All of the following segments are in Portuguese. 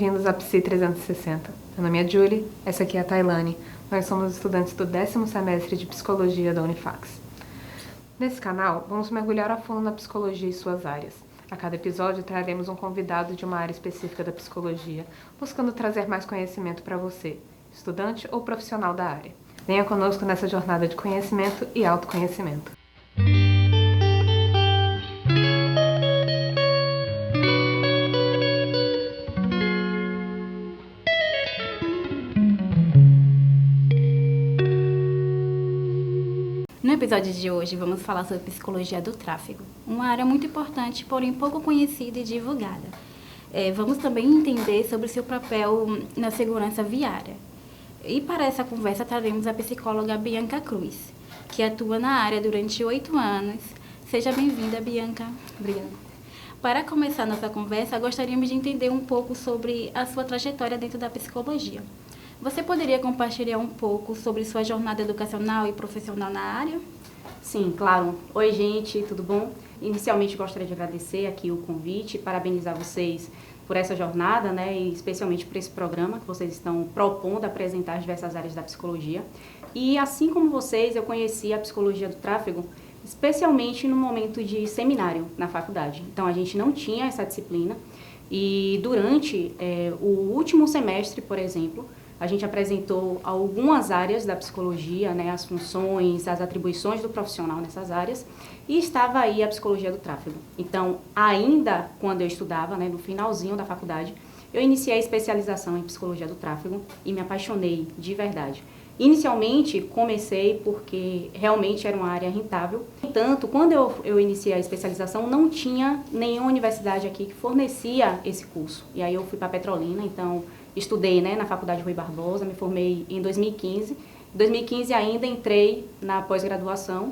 bem-vindos a Psi 360. Meu nome é Julie, essa aqui é a Tailane. Nós somos estudantes do 10º semestre de Psicologia da Unifax. Nesse canal, vamos mergulhar a fundo na psicologia e suas áreas. A cada episódio, traremos um convidado de uma área específica da psicologia, buscando trazer mais conhecimento para você, estudante ou profissional da área. Venha conosco nessa jornada de conhecimento e autoconhecimento. No episódio de hoje, vamos falar sobre psicologia do tráfego, uma área muito importante, porém pouco conhecida e divulgada. Vamos também entender sobre o seu papel na segurança viária. E para essa conversa, traremos a psicóloga Bianca Cruz, que atua na área durante 8 anos. Seja bem-vinda, Bianca. Obrigada. Para começar nossa conversa, gostaríamos de entender um pouco sobre a sua trajetória dentro da psicologia. Você poderia compartilhar um pouco sobre sua jornada educacional e profissional na área? Sim, claro. Oi, gente, tudo bom? Inicialmente, gostaria de agradecer aqui o convite, parabenizar vocês por essa jornada, né, e especialmente por esse programa que vocês estão propondo apresentar as diversas áreas da psicologia. E assim como vocês, eu conheci a psicologia do tráfego, especialmente no momento de seminário na faculdade. Então, a gente não tinha essa disciplina e durante o último semestre, por exemplo, a gente apresentou algumas áreas da psicologia, né, as funções, as atribuições do profissional nessas áreas, e estava aí a psicologia do tráfego. Então, ainda quando eu estudava, né, no finalzinho da faculdade, eu iniciei a especialização em psicologia do tráfego e me apaixonei de verdade. Inicialmente, comecei porque realmente era uma área rentável. No entanto, quando eu iniciei a especialização, não tinha nenhuma universidade aqui que fornecia esse curso. E aí eu fui para Petrolina, então estudei, né, na Faculdade Rui Barbosa, me formei em 2015. Em 2015 ainda entrei na pós-graduação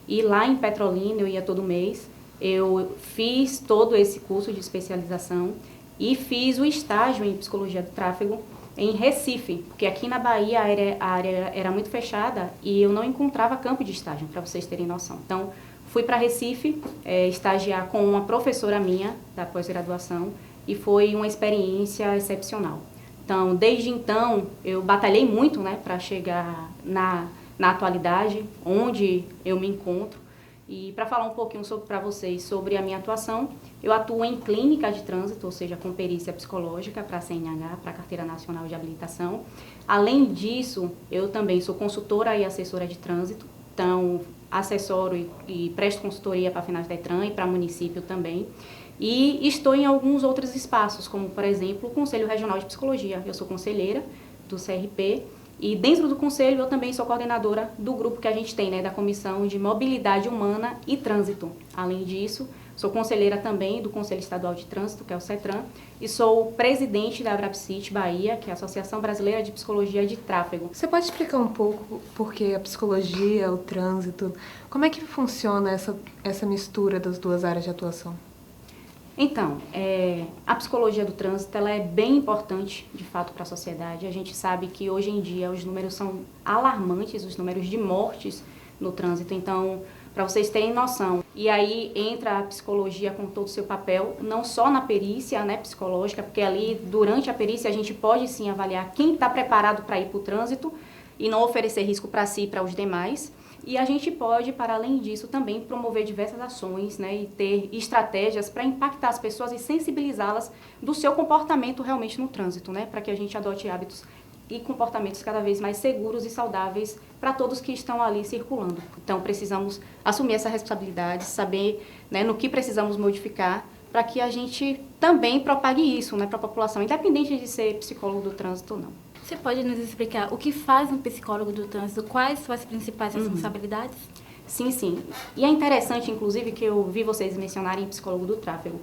e lá em Petrolina eu ia todo mês. Eu fiz todo esse curso de especialização e fiz o estágio em psicologia do tráfego em Recife, porque aqui na Bahia a área era muito fechada e eu não encontrava campo de estágio, para vocês terem noção. Então, fui para Recife estagiar com uma professora minha da pós-graduação e foi uma experiência excepcional. Então, desde então, eu batalhei muito, né, para chegar na atualidade, onde eu me encontro. E para falar um pouquinho para vocês sobre a minha atuação, eu atuo em clínica de trânsito, ou seja, com perícia psicológica para a CNH, para a Carteira Nacional de Habilitação. Além disso, eu também sou consultora e assessora de trânsito, então assessoro e presto consultoria para a FENASDETRAN e para município também. E estou em alguns outros espaços, como, por exemplo, o Conselho Regional de Psicologia. Eu sou conselheira do CRP e dentro do conselho eu também sou coordenadora do grupo que a gente tem, né, da Comissão de Mobilidade Humana e Trânsito. Além disso, sou conselheira também do Conselho Estadual de Trânsito, que é o CETRAN, e sou presidente da Abrapsit Bahia, que é a Associação Brasileira de Psicologia de Tráfego. Você pode explicar um pouco por que a psicologia, o trânsito, como é que funciona essa mistura das duas áreas de atuação? Então, a psicologia do trânsito ela é bem importante, de fato, para a sociedade. A gente sabe que hoje em dia os números são alarmantes, os números de mortes no trânsito. Então, para vocês terem noção, e aí entra a psicologia com todo o seu papel, não só na perícia, né, psicológica, porque ali, durante a perícia, a gente pode sim avaliar quem está preparado para ir para o trânsito e não oferecer risco para si e para os demais. E a gente pode, para além disso, também promover diversas ações, né, e ter estratégias para impactar as pessoas e sensibilizá-las do seu comportamento realmente no trânsito, né, para que a gente adote hábitos e comportamentos cada vez mais seguros e saudáveis para todos que estão ali circulando. Então, precisamos assumir essa responsabilidade, saber, né, no que precisamos modificar para que a gente também propague isso, né, para a população, independente de ser psicólogo do trânsito ou não. Você pode nos explicar o que faz um psicólogo do trânsito? Quais são as principais responsabilidades? Sim, sim. E é interessante, inclusive, que eu vi vocês mencionarem psicólogo do tráfego.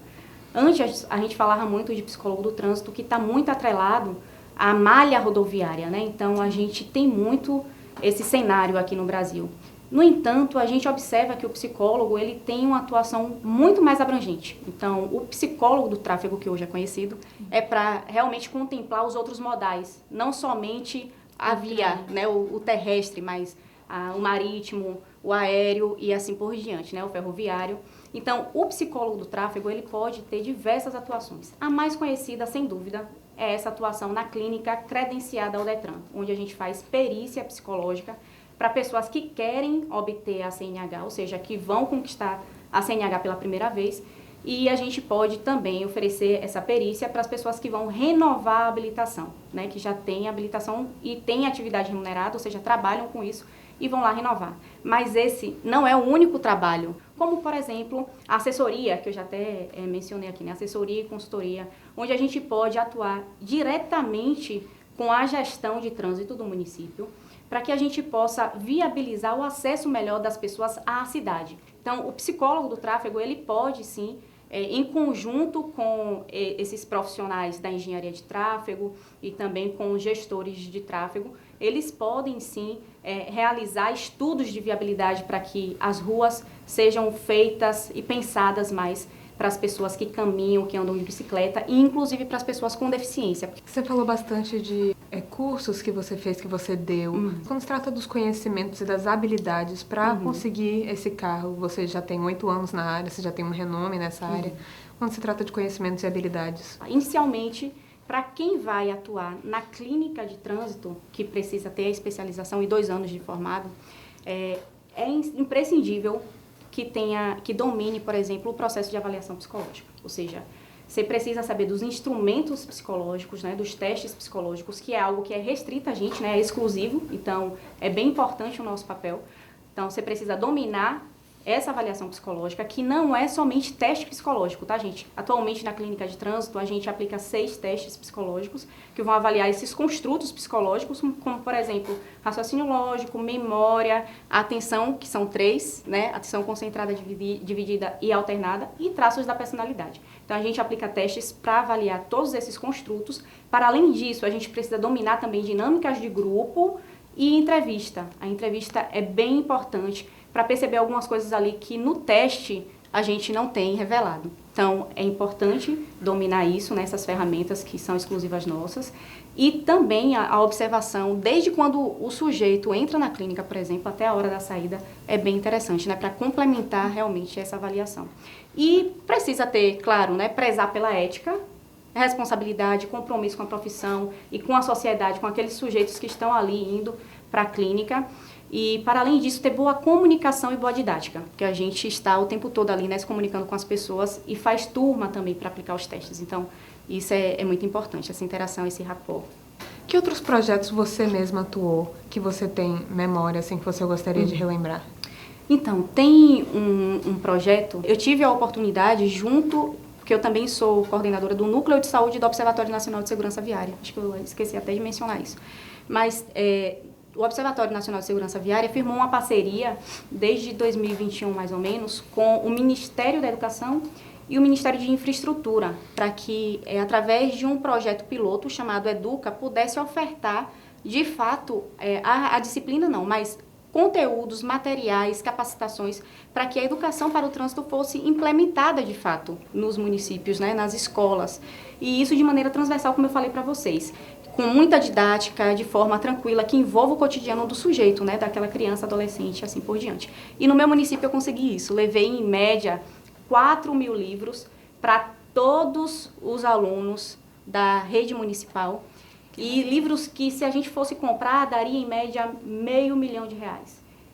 Antes, a gente falava muito de psicólogo do trânsito, que está muito atrelado à malha rodoviária, né? Então, a gente tem muito esse cenário aqui no Brasil. No entanto, a gente observa que o psicólogo ele tem uma atuação muito mais abrangente. Então, o psicólogo do tráfego, que hoje é conhecido, é para realmente contemplar os outros modais, não somente a via, né, o terrestre, mas o marítimo, o aéreo e assim por diante, né, o ferroviário. Então, o psicólogo do tráfego ele pode ter diversas atuações. A mais conhecida, sem dúvida, é essa atuação na clínica credenciada ao Detran, onde a gente faz perícia psicológica para pessoas que querem obter a CNH, ou seja, que vão conquistar a CNH pela primeira vez, e a gente pode também oferecer essa perícia para as pessoas que vão renovar a habilitação, né, que já têm habilitação e têm atividade remunerada, ou seja, trabalham com isso e vão lá renovar. Mas esse não é o único trabalho, como, por exemplo, a assessoria, que eu já até mencionei aqui, né, assessoria e consultoria, onde a gente pode atuar diretamente com a gestão de trânsito do município, para que a gente possa viabilizar o acesso melhor das pessoas à cidade. Então, o psicólogo do tráfego, ele pode, sim, em conjunto com esses profissionais da engenharia de tráfego e também com os gestores de tráfego, eles podem, sim, realizar estudos de viabilidade para que as ruas sejam feitas e pensadas mais para as pessoas que caminham, que andam de bicicleta e inclusive para as pessoas com deficiência. Você falou bastante de cursos que você fez, que você deu. Quando se trata dos conhecimentos e das habilidades para conseguir esse carro, você já tem 8 anos na área, você já tem um renome nessa área. Quando se trata de conhecimentos e habilidades? Inicialmente, para quem vai atuar na clínica de trânsito, que precisa ter a especialização e 2 anos de formado, é imprescindível que domine, por exemplo, o processo de avaliação psicológica. Ou seja, você precisa saber dos instrumentos psicológicos, né, dos testes psicológicos, que é algo que é restrito a gente, né, é exclusivo, então é bem importante o nosso papel. Então, você precisa dominar essa avaliação psicológica, que não é somente teste psicológico, tá, gente? Atualmente, na clínica de trânsito, a gente aplica 6 testes psicológicos que vão avaliar esses construtos psicológicos, como, por exemplo, raciocínio lógico, memória, atenção, que são 3, né? Atenção concentrada, dividida e alternada, e traços da personalidade. Então, a gente aplica testes para avaliar todos esses construtos. Para além disso, a gente precisa dominar também dinâmicas de grupo e entrevista. A entrevista é bem importante para perceber algumas coisas ali que no teste a gente não tem revelado. Então, é importante dominar isso, né, essas ferramentas que são exclusivas nossas, e também a observação, desde quando o sujeito entra na clínica, por exemplo, até a hora da saída, é bem interessante, né, para complementar realmente essa avaliação. E precisa ter, claro, né, prezar pela ética, responsabilidade, compromisso com a profissão e com a sociedade, com aqueles sujeitos que estão ali indo para a clínica. E, para além disso, ter boa comunicação e boa didática, porque a gente está o tempo todo ali, né, se comunicando com as pessoas e faz turma também para aplicar os testes. Então, isso é muito importante, essa interação, esse rapport. Que outros projetos você mesma atuou, que você tem memória, assim, que você gostaria de relembrar? Então, tem um projeto, eu tive a oportunidade porque eu também sou coordenadora do Núcleo de Saúde do Observatório Nacional de Segurança Viária, acho que eu esqueci até de mencionar isso, mas o Observatório Nacional de Segurança Viária firmou uma parceria, desde 2021 mais ou menos, com o Ministério da Educação e o Ministério de Infraestrutura, para que, através de um projeto piloto chamado Educa, pudesse ofertar, de fato, a disciplina não, mas conteúdos, materiais, capacitações, para que a educação para o trânsito fosse implementada, de fato, nos municípios, né, nas escolas. E isso de maneira transversal, como eu falei para vocês, com muita didática, de forma tranquila, que envolva o cotidiano do sujeito, né, daquela criança, adolescente, assim por diante. E no meu município eu consegui isso, levei em média 4.000 livros para todos os alunos da rede municipal, e livros que, se a gente fosse comprar, daria em média R$500 mil.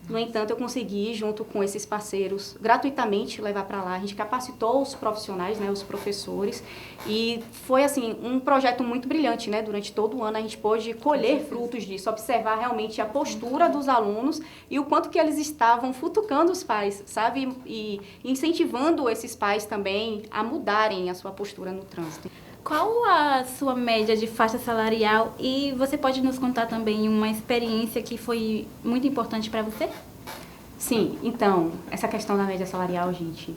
No entanto, eu consegui, junto com esses parceiros, gratuitamente levar para lá. A gente capacitou os profissionais, né, os professores, e foi assim um projeto muito brilhante, né? Durante todo o ano a gente pôde colher frutos disso, observar realmente a postura dos alunos e o quanto que eles estavam futucando os pais, sabe? E incentivando esses pais também a mudarem a sua postura no trânsito. Qual a sua média de faixa salarial e você pode nos contar também uma experiência que foi muito importante para você? Sim, então, essa questão da média salarial, gente,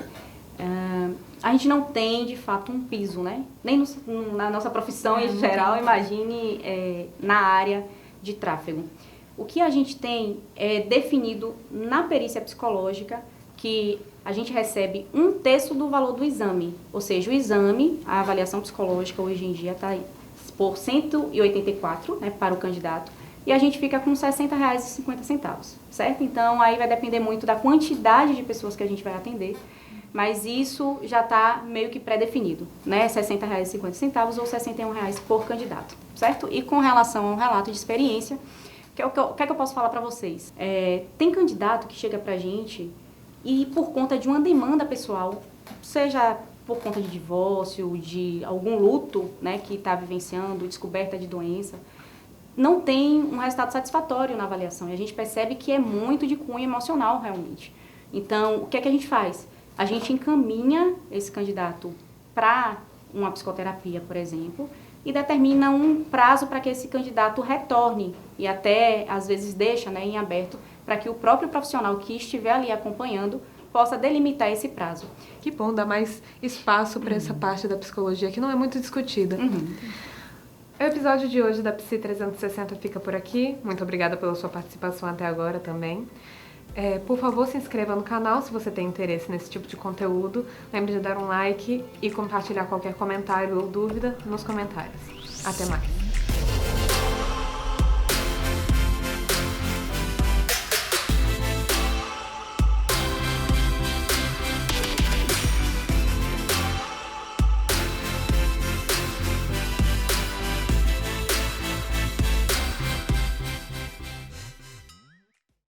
a gente não tem, de fato, um piso, né? Nem na nossa profissão em geral, imagine na área de tráfego. O que a gente tem é definido na perícia psicológica, que a gente recebe 1/3 do valor do exame. Ou seja, o exame, a avaliação psicológica hoje em dia está por R$184, né, para o candidato, e a gente fica com R$60,50, certo? Então, aí vai depender muito da quantidade de pessoas que a gente vai atender, mas isso já está meio que pré-definido, né? R$ 60,50 ou R$ 61 por candidato, certo? E com relação ao relato de experiência, o que é que eu posso falar para vocês? Tem candidato que chega para a gente e por conta de uma demanda pessoal, seja por conta de divórcio, de algum luto, né, que está vivenciando, descoberta de doença, não tem um resultado satisfatório na avaliação. E a gente percebe que é muito de cunho emocional, realmente. Então, o que é que a gente faz? A gente encaminha esse candidato para uma psicoterapia, por exemplo, e determina um prazo para que esse candidato retorne e até, às vezes, deixa, né, em aberto para que o próprio profissional que estiver ali acompanhando possa delimitar esse prazo. Que bom, dá mais espaço para essa parte da psicologia que não é muito discutida. O episódio de hoje da Psi 360 fica por aqui. Muito obrigada pela sua participação até agora também. Por favor, se inscreva no canal se você tem interesse nesse tipo de conteúdo. Lembre de dar um like e compartilhar qualquer comentário ou dúvida nos comentários. Até mais!